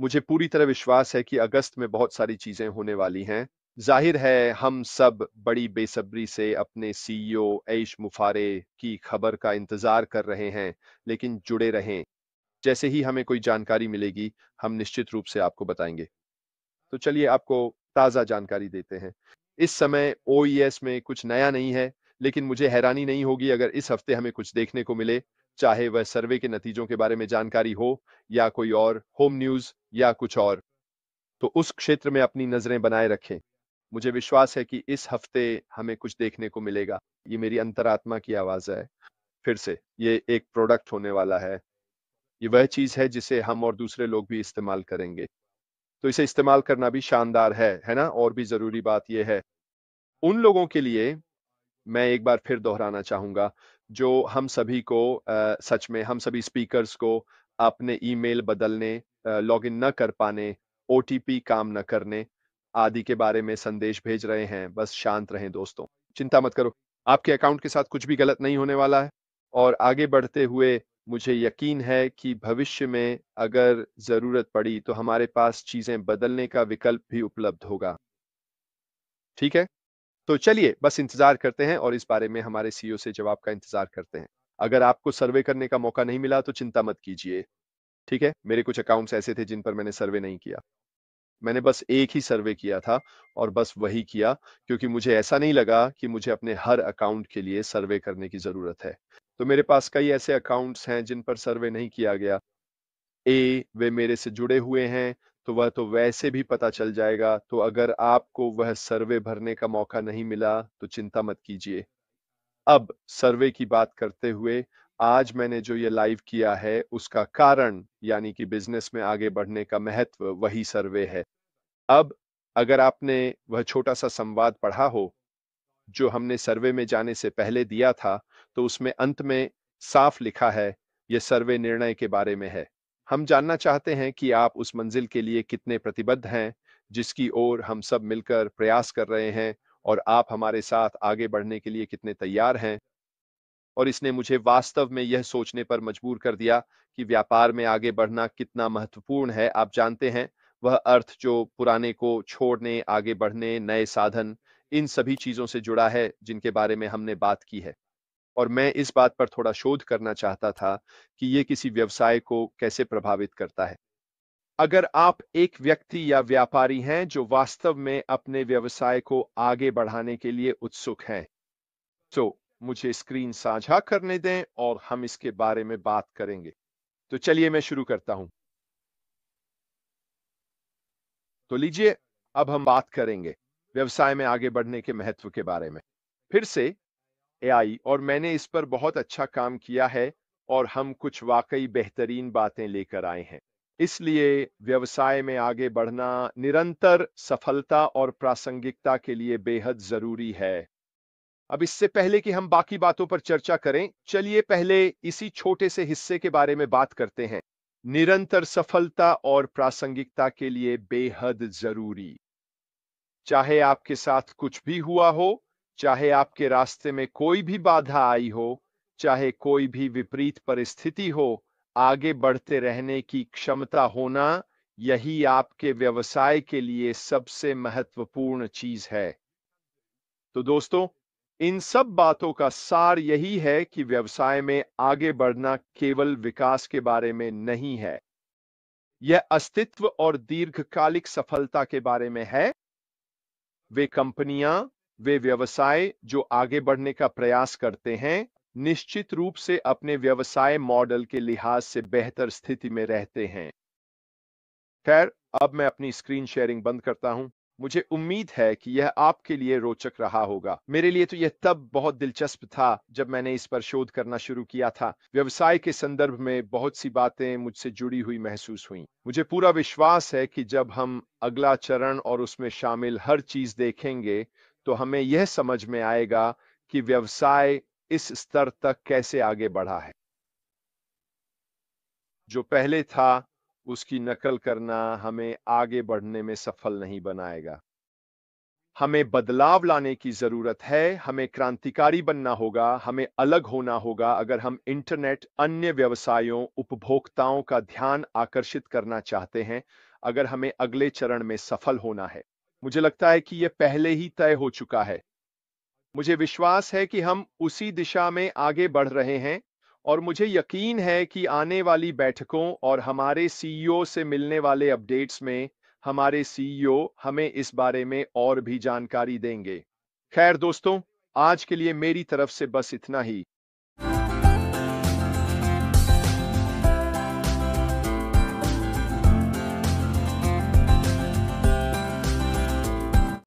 मुझे पूरी तरह विश्वास है कि अगस्त में बहुत सारी चीजें होने वाली हैं। जाहिर है हम सब बड़ी बेसब्री से अपने सीईओ ऐश मुफारे की खबर का इंतजार कर रहे हैं, लेकिन जुड़े रहें। जैसे ही हमें कोई जानकारी मिलेगी, हम निश्चित रूप से आपको बताएंगे। तो चलिए आपको ताज़ा जानकारी देते हैं। इस समय ओईएस में कुछ नया नहीं है, लेकिन मुझे हैरानी नहीं होगी अगर इस हफ्ते हमें कुछ देखने को मिले, चाहे वह सर्वे के नतीजों के बारे में जानकारी हो या कोई और होम न्यूज़ या कुछ और। तो उस क्षेत्र में अपनी नज़रें बनाए रखें। मुझे विश्वास है कि इस हफ्ते हमें कुछ देखने को मिलेगा। ये मेरी अंतरात्मा की आवाज़ है। फिर से, ये एक प्रोडक्ट होने वाला है। ये वह चीज़ है जिसे हम और दूसरे लोग भी इस्तेमाल करेंगे। तो इसे इस्तेमाल करना भी शानदार है ना? और भी ज़रूरी बात ये है, उन लोगों के लिए मैं एक बार फिर दोहराना चाहूँगा, जो हम सभी को सच में हम सभी स्पीकर्स को अपने ईमेल बदलने, लॉगिन न कर पाने, ओटीपी काम न करने आदि के बारे में संदेश भेज रहे हैं। बस शांत रहें दोस्तों, चिंता मत करो। आपके अकाउंट के साथ कुछ भी गलत नहीं होने वाला है और आगे बढ़ते हुए मुझे यकीन है कि भविष्य में अगर ज़रूरत पड़ी तो हमारे पास चीज़ें बदलने का विकल्प भी उपलब्ध होगा। ठीक है? तो चलिए बस इंतजार करते हैं और इस बारे में हमारे सीईओ से जवाब का इंतजार करते हैं। अगर आपको सर्वे करने का मौका नहीं मिला तो चिंता मत कीजिए, ठीक है? मेरे कुछ अकाउंट्स ऐसे थे जिन पर मैंने सर्वे नहीं किया। मैंने बस एक ही सर्वे किया था और बस वही किया, क्योंकि मुझे ऐसा नहीं लगा कि मुझे अपने हर अकाउंट के लिए सर्वे करने की ज़रूरत है। तो मेरे पास कई ऐसे अकाउंट्स हैं जिन पर सर्वे नहीं किया गया। वे मेरे से जुड़े हुए हैं, तो वह तो वैसे भी पता चल जाएगा। तो अगर आपको वह सर्वे भरने का मौका नहीं मिला, तो चिंता मत कीजिए। अब सर्वे की बात करते हुए, आज मैंने जो ये लाइव किया है, उसका कारण यानी कि बिज़नेस में आगे बढ़ने का महत्व वही सर्वे है। अब अगर आपने वह छोटा-सा संवाद पढ़ा हो, जो हमने सर्वे में जाने से पहले दिया था, तो उसमें अंत में साफ लिखा है, ये सर्वे निर्णय के बारे में है। हम जानना चाहते हैं कि आप उस मंजिल के लिए कितने प्रतिबद्ध हैं, जिसकी ओर हम सब मिलकर प्रयास कर रहे हैं और आप हमारे साथ आगे बढ़ने के लिए कितने तैयार हैं। और इसने मुझे वास्तव में यह सोचने पर मजबूर कर दिया कि व्यापार में आगे बढ़ना कितना महत्वपूर्ण है। आप जानते हैं, वह अर्थ जो पुराने को छोड़ने, आगे बढ़ने, नए साधन, इन सभी चीज़ों से जुड़ा है, जिनके बारे में हमने बात की है। और मैं इस बात पर थोड़ा शोध करना चाहता था कि ये किसी व्यवसाय को कैसे प्रभावित करता है। अगर आप एक व्यक्ति या व्यापारी हैं जो वास्तव में अपने व्यवसाय को आगे बढ़ाने के लिए उत्सुक हैं, तो मुझे स्क्रीन साझा करने दें और हम इसके बारे में बात करेंगे। तो चलिए मैं शुरू करता हूं। तो लीजिए, अब हम बात करेंगे व्यवसाय में आगे बढ़ने के महत्व के बारे में। फिर से एआई और मैंने इस पर बहुत अच्छा काम किया है और हम कुछ वाकई बेहतरीन बातें लेकर आए हैं। इसलिए व्यवसाय में आगे बढ़ना निरंतर सफलता और प्रासंगिकता के लिए बेहद जरूरी है। अब इससे पहले कि हम बाकी बातों पर चर्चा करें, चलिए पहले इसी छोटे से हिस्से के बारे में बात करते हैं। निरंतर सफलता और प्रासंगिकता के लिए बेहद जरूरी। चाहे आपके साथ कुछ भी हुआ हो, चाहे आपके रास्ते में कोई भी बाधा आई हो, चाहे कोई भी विपरीत परिस्थिति हो, आगे बढ़ते रहने की क्षमता होना, यही आपके व्यवसाय के लिए सबसे महत्वपूर्ण चीज है। तो दोस्तों, इन सब बातों का सार यही है कि व्यवसाय में आगे बढ़ना केवल विकास के बारे में नहीं है, यह अस्तित्व और दीर्घकालिक सफलता के बारे में है। वे कंपनियां, वे व्यवसाय जो आगे बढ़ने का प्रयास करते हैं, निश्चित रूप से अपने व्यवसाय मॉडल के लिहाज से बेहतर स्थिति में रहते हैं। खैर, अब मैं अपनी स्क्रीन शेयरिंग बंद करता हूं। मुझे उम्मीद है कि यह आपके लिए रोचक रहा होगा। मेरे लिए तो यह तब बहुत दिलचस्प था जब मैंने इस पर शोध करना शुरू किया था। व्यवसाय के संदर्भ में बहुत सी बातें मुझसे जुड़ी हुई महसूस हुई। मुझे पूरा विश्वास है कि जब हम अगला चरण और उसमें शामिल हर चीज देखेंगे, तो हमें यह समझ में आएगा कि व्यवसाय इस स्तर तक कैसे आगे बढ़ा है। जो पहले था, उसकी नकल करना हमें आगे बढ़ने में सफल नहीं बनाएगा। हमें बदलाव लाने की जरूरत है, हमें क्रांतिकारी बनना होगा, हमें अलग होना होगा अगर हम इंटरनेट, अन्य व्यवसायों, उपभोक्ताओं का ध्यान आकर्षित करना चाहते हैं। अगर हमें अगले चरण में सफल होना है। मुझे लगता है कि यह पहले ही तय हो चुका है। मुझे विश्वास है कि हम उसी दिशा में आगे बढ़ रहे हैं और मुझे यकीन है कि आने वाली बैठकों और हमारे सीईओ से मिलने वाले अपडेट्स में हमारे सीईओ हमें इस बारे में और भी जानकारी देंगे। खैर दोस्तों, आज के लिए मेरी तरफ से बस इतना ही।